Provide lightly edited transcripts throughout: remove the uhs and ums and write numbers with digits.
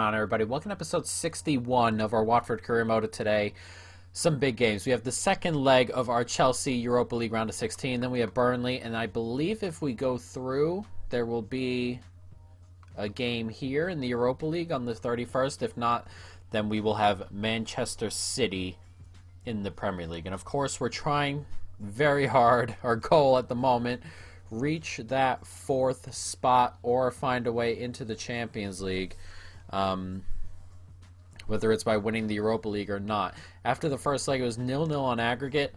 on, everybody? Welcome to episode 61 of our Watford career mode today. Some big games. We have the second leg of our Chelsea Europa League round of 16. Then we have Burnley, and I believe if we go through, there will be a game here in the Europa League on the 31st. If not, then we will have Manchester City in the Premier League. And of course, we're trying very hard. Our goal at the moment, reach that fourth spot or find a way into the Champions League, whether it's by winning the Europa League or not. After the first leg, it was 0-0 on aggregate,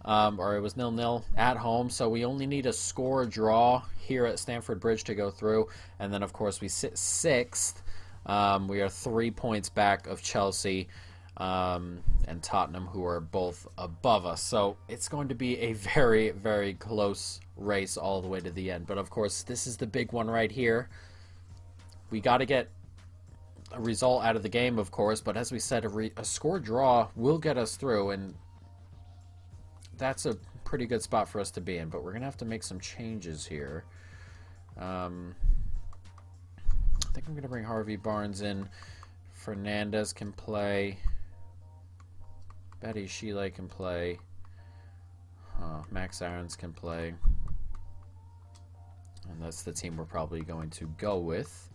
or it was 0-0 at home, so we only need a score draw here at Stamford Bridge to go through, and then of course we sit sixth. We are 3 points back of Chelsea and Tottenham, who are both above us. So it's going to be a very, very close race all the way to the end. But of course, this is the big one right here. We got to get a result out of the game, of course. But as we said, a score draw will get us through, and that's a pretty good spot for us to be in. But we're going to have to make some changes here. I think I'm going to bring Harvey Barnes in. Fernandez can play. Betty Sheila can play. Max Aarons can play. And that's the team we're probably going to go with.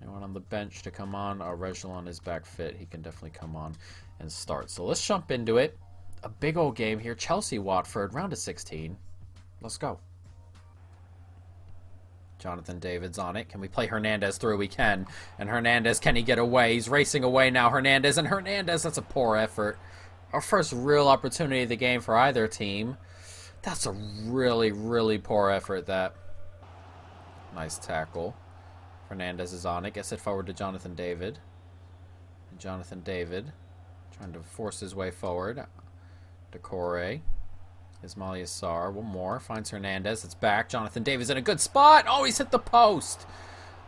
Anyone on the bench to come on? Reguilon is back fit. He can definitely come on and start. So let's jump into it. A big old game here. Chelsea-Watford, round of 16. Let's go. Jonathan David's on it. Can we play Hernandez through? We can. And Hernandez, can he get away? He's racing away now, Hernandez. And Hernandez, that's a poor effort. Our first real opportunity of the game for either team. That's a really, really poor effort, that. Nice tackle. Fernandez is on it. Gets it forward to Jonathan David. And Jonathan David trying to force his way forward. Decore. Ismail Yassar. One more. Finds Hernandez. It's back. Jonathan David's in a good spot. Oh, he's hit the post.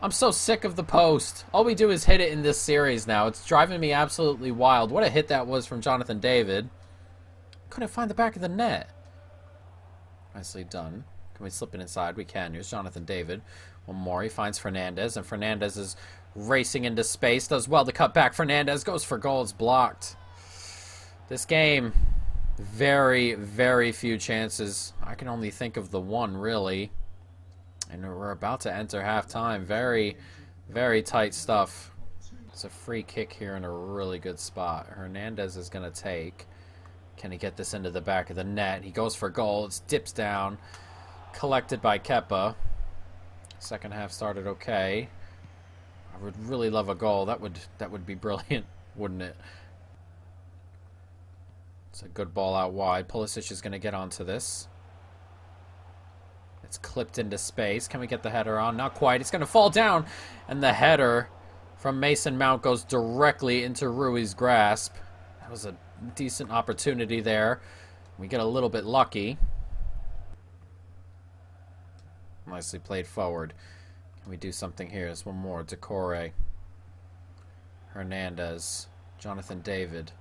I'm so sick of the post. All we do is hit it in this series now. It's driving me absolutely wild. What a hit that was from Jonathan David. Couldn't find the back of the net. Nicely done. Can we slip it inside? We can. Here's Jonathan David. One more. He finds Fernandez, and Fernandez is racing into space. Does well to cut back. Fernandez goes for goal. It's blocked. This game, very, very few chances. I can only think of the one, really. And we're about to enter halftime. Very, very tight stuff. It's a free kick here in a really good spot. Hernandez is going to take. Can he get this into the back of the net? He goes for goal. It dips down. Collected by Kepa. Second half started okay. I would really love a goal. That would be brilliant, wouldn't it? It's a good ball out wide. Pulisic is going to get onto this. It's clipped into space. Can we get the header on? Not quite. It's going to fall down. And the header from Mason Mount goes directly into Rui's grasp. That was a decent opportunity there. We get a little bit lucky. Nicely played forward. Can we do something here? There's one more. Decore. Hernandez. Jonathan David.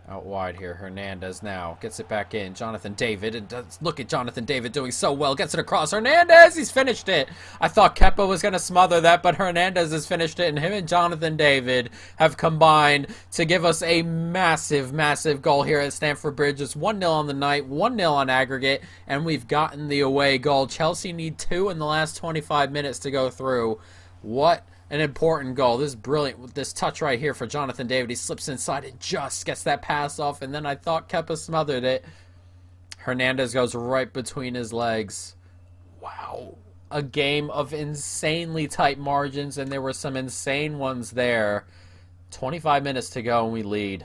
Out wide here, Hernandez now gets it back in. Jonathan David, and look at Jonathan David doing so well. Gets it across. Hernandez, he's finished it. I thought Kepa was going to smother that, but Hernandez has finished it, and him and Jonathan David have combined to give us a massive, massive goal here at Stamford Bridge. It's 1-0 on the night, 1-0 on aggregate, and we've gotten the away goal. Chelsea need 2 in the last 25 minutes to go through. What an important goal. This is brilliant with this touch right here for Jonathan David. He slips inside and just gets that pass off, and then I thought Kepa smothered it. Hernandez goes right between his legs. Wow. A game of insanely tight margins, and there were some insane ones there. 25 minutes to go and we lead.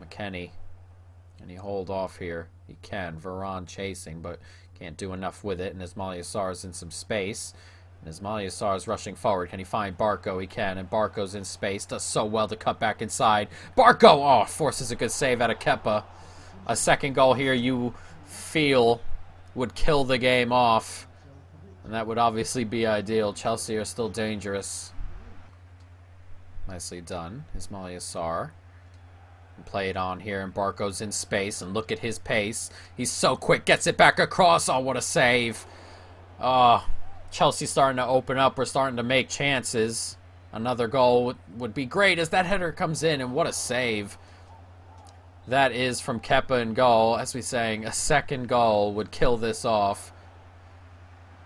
McKennie. Can he hold off here? He can. Varane chasing, but can't do enough with it, and Ismail Yassar is in some space. And Ismail Yassar is rushing forward. Can he find Barco? He can, and Barco's in space. Does so well to cut back inside. Barco! Oh, forces a good save out of Kepa. A second goal here you feel would kill the game off. And that would obviously be ideal. Chelsea are still dangerous. Nicely done. Ismail Yassar. Play it on here, and Barco's in space, and look at his pace. He's so quick. Gets it back across. Oh, what a save. Oh, Chelsea's starting to open up. We're starting to make chances. Another goal would be great as that header comes in, and what a save. That is from Kepa in goal. As we saying, a second goal would kill this off.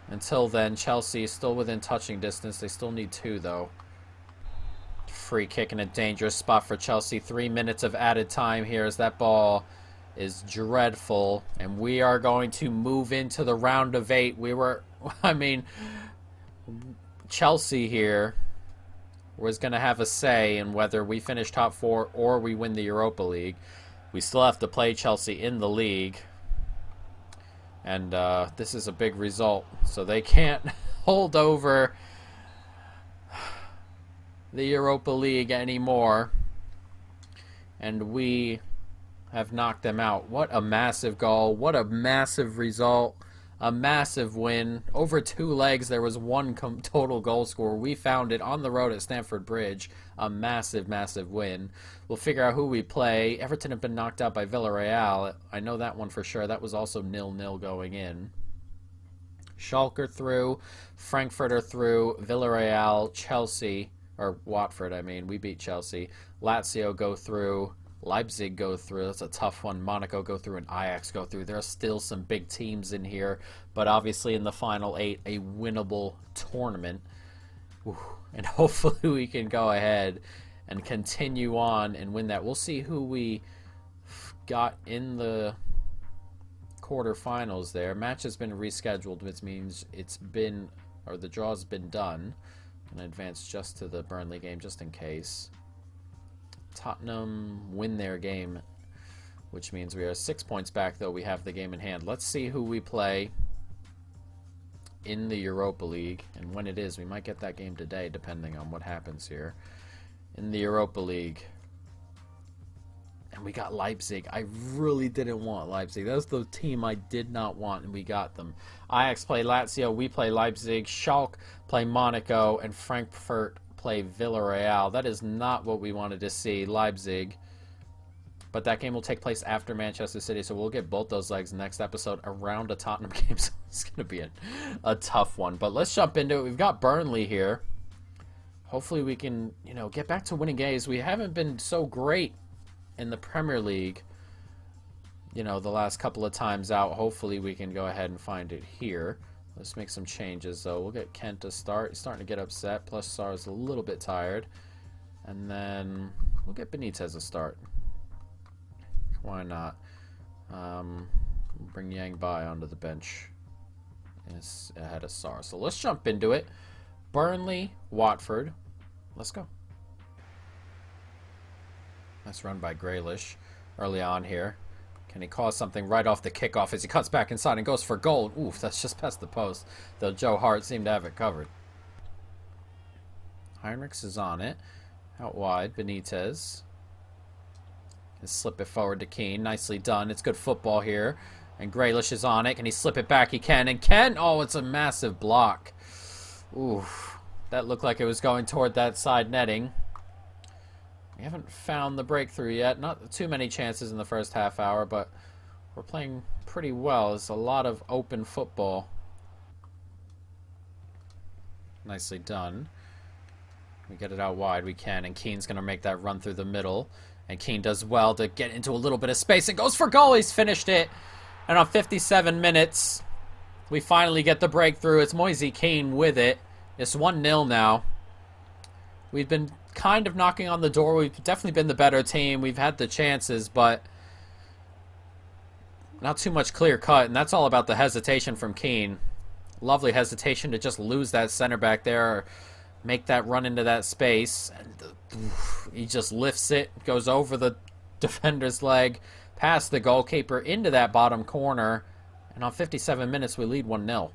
Until then, Chelsea is still within touching distance. They still need 2, though. Free kick in a dangerous spot for Chelsea. 3 minutes of added time here as that ball is dreadful. And we are going to move into the round of 8. Chelsea here was going to have a say in whether we finish top 4 or we win the Europa League. We still have to play Chelsea in the league. And this is a big result. So they can't hold over the Europa League anymore. And we have knocked them out. What a massive goal. What a massive result. A massive win. Over 2 legs, there was 1 total goal scorer. We found it on the road at Stamford Bridge. A massive, massive win. We'll figure out who we play. Everton have been knocked out by Villarreal. I know that one for sure. That was also 0-0 going in. Schalke are through. Frankfurt are through. Villarreal, Chelsea, or Watford, we beat Chelsea. Lazio go through. Leipzig go through. That's a tough one. Monaco go through and Ajax go through. There are still some big teams in here, but obviously in the final 8, a winnable tournament. And hopefully we can go ahead and continue on and win that. We'll see who we got in the quarterfinals there. Match has been rescheduled, which means the draw's been done. And advance just to the Burnley game just in case. Tottenham win their game, which means we are 6 points back, though we have the game in hand. Let's see who we play in the Europa League, and when it is. We might get that game today, depending on what happens here. In the Europa League. And we got Leipzig. I really didn't want Leipzig. That was the team I did not want, and we got them. Ajax play Lazio, we play Leipzig. Schalke play Monaco, and Frankfurt play Villarreal. That is not what we wanted to see. Leipzig. But that game will take place after Manchester City, so we'll get both those legs next episode around a Tottenham game. So it's going to be a tough one. But let's jump into it. We've got Burnley here. Hopefully we can, get back to winning games. We haven't been so great in the Premier League, the last couple of times out. Hopefully we can go ahead and find it here. Let's make some changes, though. We'll get Kent to start. He's starting to get upset. Plus, Sar's a little bit tired. And then we'll get Benitez to start. Why not? Bring Yang Bai onto the bench ahead of Sar. So let's jump into it. Burnley, Watford. Let's go. Nice run by Grealish early on here. Can he cause something right off the kickoff as he cuts back inside and goes for goal? Oof, that's just past the post. Though Joe Hart seemed to have it covered. Heinrichs is on it. Out wide, Benitez. Can slip it forward to Keane. Nicely done. It's good football here. And Grealish is on it. Can he slip it back? He can. And can. Oh, it's a massive block. Oof. That looked like it was going toward that side netting. We haven't found the breakthrough yet. Not too many chances in the first half hour, but we're playing pretty well. It's a lot of open football. Nicely done. We get it out wide. We can. And Keane's going to make that run through the middle. And Keane does well to get into a little bit of space and goes for goal. He's finished it. And on 57 minutes, we finally get the breakthrough. It's Moise Keane with it. It's 1-0 now. We've been kind of knocking on the door. We've definitely been the better team. We've had the chances, but not too much clear cut. And that's all about the hesitation from Keane. Lovely hesitation to just lose that center back there, or make that run into that space. And he just lifts it, goes over the defender's leg, past the goalkeeper into that bottom corner. And on 57 minutes, we lead 1-0.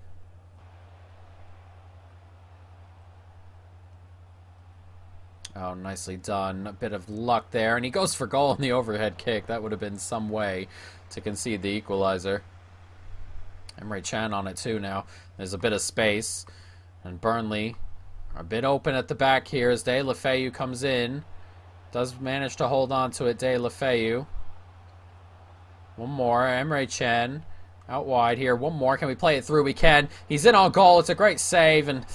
Oh, nicely done. A bit of luck there. And he goes for goal on the overhead kick. That would have been some way to concede the equalizer. Emre Can on it too now. There's a bit of space. And Burnley are a bit open at the back here as De La Feu comes in. Does manage to hold on to it, De La Feu. One more. Emre Can out wide here. One more. Can we play it through? We can. He's in on goal. It's a great save. And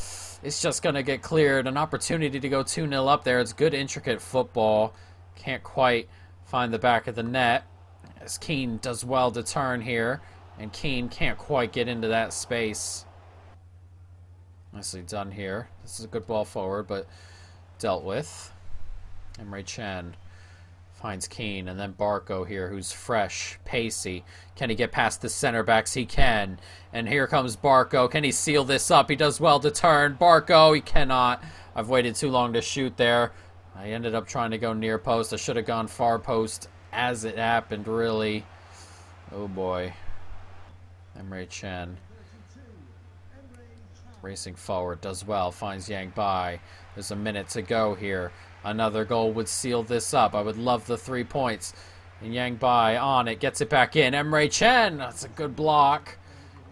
It's just going to get cleared. An opportunity to go 2-0 up there. It's good, intricate football. Can't quite find the back of the net. As Keane does well to turn here. And Keane can't quite get into that space. Nicely done here. This is a good ball forward, but dealt with. Emre Can finds Keane, and then Barco here, who's fresh, pacey. Can he get past the center backs? He can. And here comes Barco. Can he seal this up? He does well to turn. Barco, he cannot. I've waited too long to shoot there. I ended up trying to go near post. I should have gone far post as it happened, really. Oh, boy. Emre Can. Racing forward, does well, finds Yang Bai. There's a minute to go here. Another goal would seal this up. I would love the 3 points. And Yang Bai on it, gets it back in. Emre Can, that's a good block.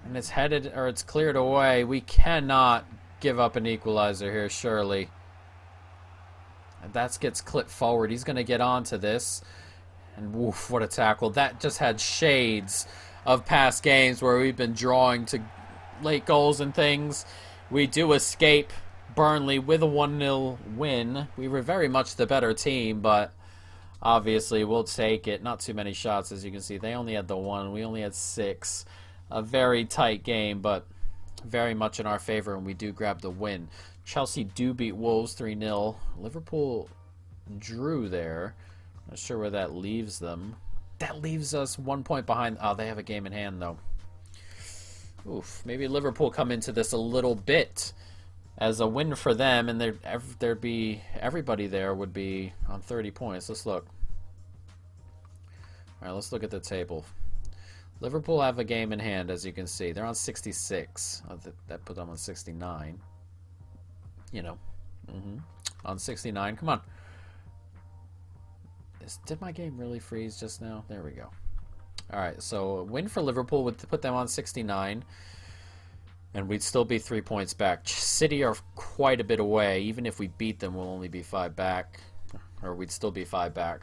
And it's headed, or it's cleared away. We cannot give up an equalizer here, surely. And that gets clipped forward. He's going to get onto this. And woof, what a tackle. That just had shades of past games where we've been drawing to late goals and things. We do escape Burnley with a 1-0 win. We were very much the better team, but obviously we'll take it. Not too many shots, as you can see. They only had the 1. We only had 6. A very tight game, but very much in our favor, and we do grab the win. Chelsea do beat Wolves 3-0. Liverpool drew there. Not sure where that leaves them. That leaves us 1 point behind. Oh, they have a game in hand, though. Oof, maybe Liverpool come into this a little bit as a win for them, and there'd be everybody there would be on 30 points. Let's look. All right, let's look at the table. Liverpool have a game in hand, as you can see. They're on 66. That put them on 69. You know, on 69. Come on. Did my game really freeze just now? There we go. All right, so a win for Liverpool would put them on 69, and we'd still be 3 points back. City are quite a bit away. Even if we beat them, we'll only be 5 back, or we'd still be 5 back.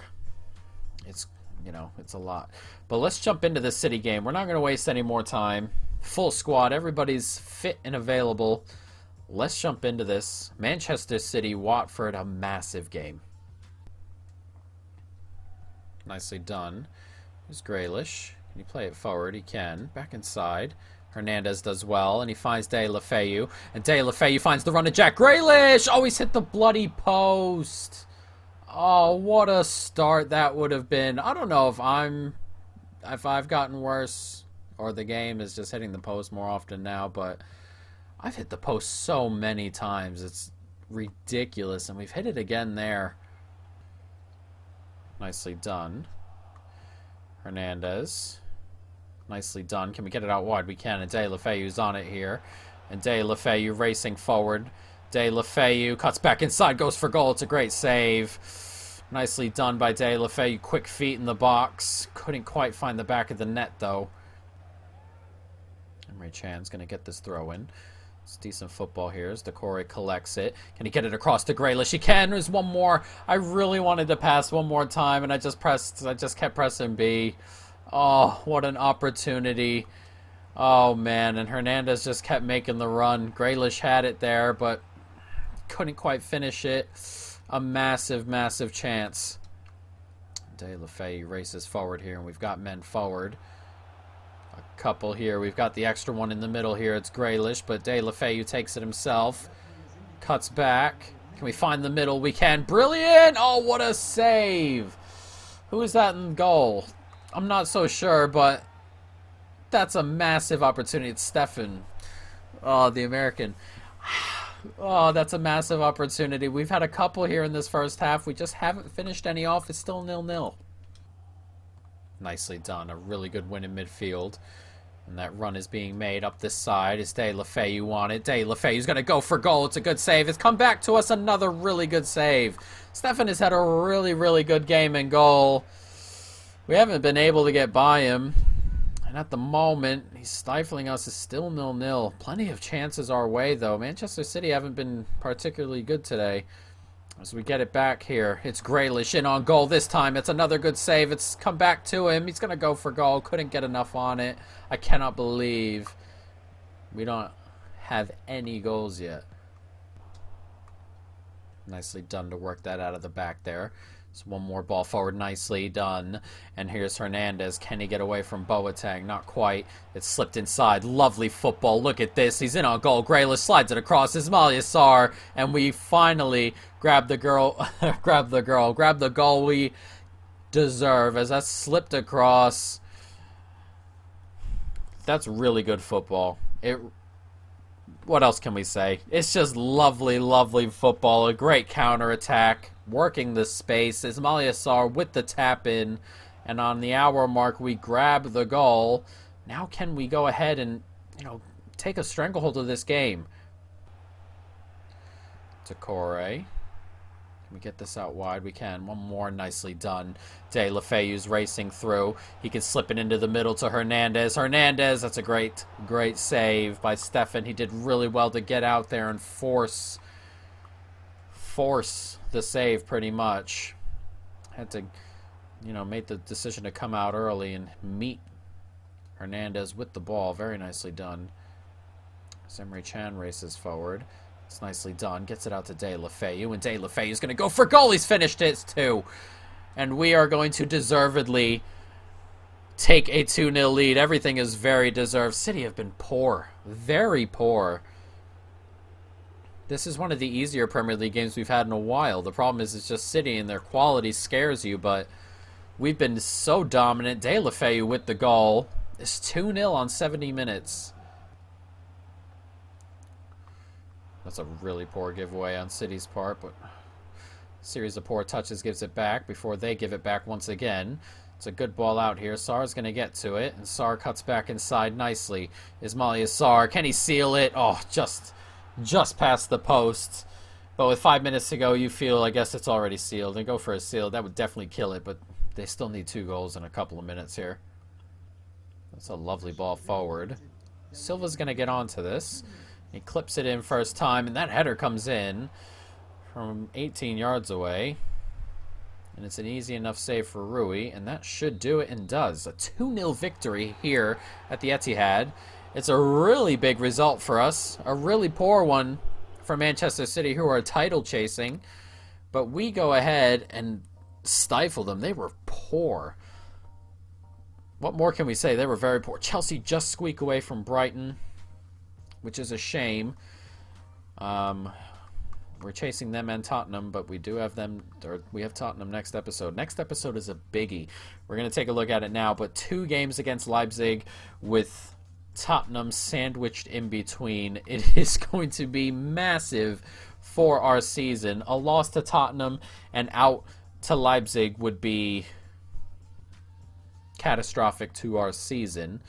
It's, you know, it's a lot. But let's jump into the City game. We're not going to waste any more time. Full squad. Everybody's fit and available. Let's jump into this. Manchester City, Watford, a massive game. Nicely done. Here's Grealish. Can he play it forward? He can. Back inside. Hernandez does well, and he finds De La Feu. And De La Feu finds the run of Jack Grealish! Oh, he's hit the bloody post. Oh, what a start that would have been. I don't know if I've gotten worse, or the game is just hitting the post more often now, but I've hit the post so many times. It's ridiculous, and we've hit it again there. Nicely done. Hernandez. Nicely done. Can we get it out wide? We can. And De La Feu's on it here. And De La Feu racing forward. De La Feu cuts back inside. Goes for goal. It's a great save. Nicely done by De La Feu. Quick feet in the box. Couldn't quite find the back of the net, though. Emre Can's going to get this throw in. It's decent football here as Decore collects it. Can he get it across to Grealish? He can. There's one more. I really wanted to pass one more time, and I just kept pressing B. Oh, what an opportunity. Oh, man. And Hernandez just kept making the run. Grealish had it there, but couldn't quite finish it. A massive, massive chance. De La Feu races forward here, and we've got men forward. A couple here. We've got the extra one in the middle here. It's Grealish, but De La Feu takes it himself. Cuts back. Can we find the middle? We can. Brilliant! Oh, what a save! Who is that in goal? I'm not so sure, but that's a massive opportunity. It's Stefan. Oh, the American. Oh, that's a massive opportunity. We've had a couple here in this first half. We just haven't finished any off. It's still 0-0. Nicely done. A really good win in midfield. And that run is being made up this side. Is De La Feu on it. De La Feu's going to go for goal. It's a good save. It's come back to us. Another really good save. Stefan has had a really, really good game in goal. We haven't been able to get by him. And at the moment, he's stifling us. It's still 0-0. Plenty of chances our way, though. Manchester City haven't been particularly good today. As we get it back here, it's Grealish in on goal this time. It's another good save. It's come back to him. He's going to go for goal. Couldn't get enough on it. I cannot believe we don't have any goals yet. Nicely done to work that out of the back there. So one more ball forward, nicely done. And here's Hernandez. Can he get away from Boateng? Not quite. It's slipped inside. Lovely football. Look at this. He's in on goal. Graylish slides it across. Ismail Yassar. And we finally grab the goal we deserve as that slipped across. That's really good football. What else can we say? It's just lovely, lovely football. A great counterattack. Working the space. Ismail Yassar with the tap in. And on the hour mark, we grab the goal. Now can we go ahead and, take a stranglehold of this game? Decore. Can we get this out wide? We can. One more. Nicely done. De La Feu's racing through. He can slip it into the middle to Hernandez. Hernandez, that's a great, great save by Stefan. He did really well to get out there and force the save pretty much. Had to, make the decision to come out early and meet Hernandez with the ball. Very nicely done. Emre Can races forward. It's nicely done. Gets it out to De La Feu. And De La Feu is going to go for goal. He's finished it too. And we are going to deservedly take a 2-0 lead. Everything is very deserved. City have been poor. Very poor. This is one of the easier Premier League games we've had in a while. The problem is it's just City and their quality scares you. But we've been so dominant. De La Feu with the goal. It's 2-0 on 70 minutes. That's a really poor giveaway on City's part, but a series of poor touches gives it back before they give it back once again. It's a good ball out here. Sarr's going to get to it, and Sarr cuts back inside nicely. Ismail Yassar, can he seal it? Oh, just past the post. But with 5 minutes to go, you feel, I guess it's already sealed. And go for a seal. That would definitely kill it, but they still need 2 goals in a couple of minutes here. That's a lovely ball forward. Silva's going to get onto this. He clips it in first time, and that header comes in from 18 yards away. And it's an easy enough save for Rui, and that should do it, and does. A 2-0 victory here at the Etihad. It's a really big result for us. A really poor one for Manchester City, who are title chasing. But we go ahead and stifle them. They were poor. What more can we say? They were very poor. Chelsea just squeak away from Brighton, which is a shame. We're chasing them and Tottenham, but we do have them, or we have Tottenham next episode. Next episode is a biggie. We're going to take a look at it now, but 2 games against Leipzig with Tottenham sandwiched in between. It is going to be massive for our season. A loss to Tottenham and out to Leipzig would be catastrophic to our season.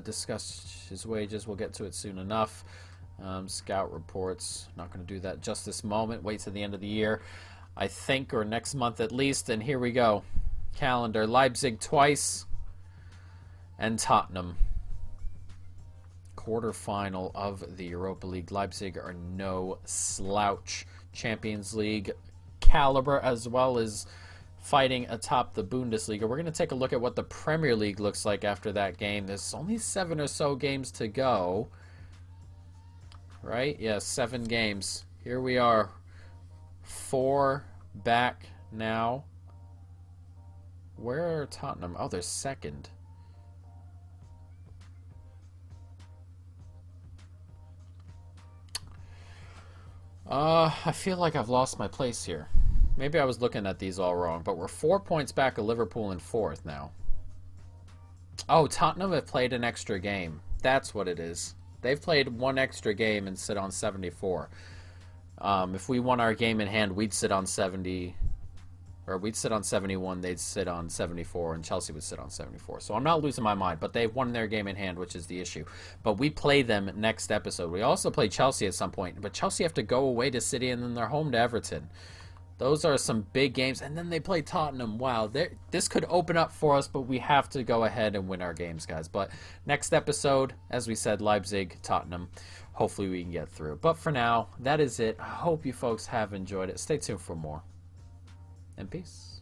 Discuss his wages. We'll get to it soon enough. Scout reports. Not going to do that just this moment. Wait till the end of the year, I think, or next month at least. And here we go. Calendar. Leipzig twice. And Tottenham. Quarterfinal of the Europa League. Leipzig are no slouch. Champions League caliber, as well as fighting atop the Bundesliga. We're going to take a look at what the Premier League looks like after that game. There's only 7 or so games to go. Right? Yeah, 7 games. Here we are. 4 back now. Where are Tottenham? Oh, they're second. I feel like I've lost my place here. Maybe I was looking at these all wrong, but we're 4 points back of Liverpool in 4th now. Oh, Tottenham have played an extra game. That's what it is. They've played 1 extra game and sit on 74. If we won our game in hand, we'd sit on 70, or we'd sit on 71, they'd sit on 74, and Chelsea would sit on 74. So I'm not losing my mind, but they've won their game in hand, which is the issue. But we play them next episode. We also play Chelsea at some point, but Chelsea have to go away to City, and then they're home to Everton. Those are some big games, and then they play Tottenham. Wow, this could open up for us, but we have to go ahead and win our games, guys. But next episode, as we said, Leipzig, Tottenham. Hopefully we can get through. But for now, that is it. I hope you folks have enjoyed it. Stay tuned for more. And peace.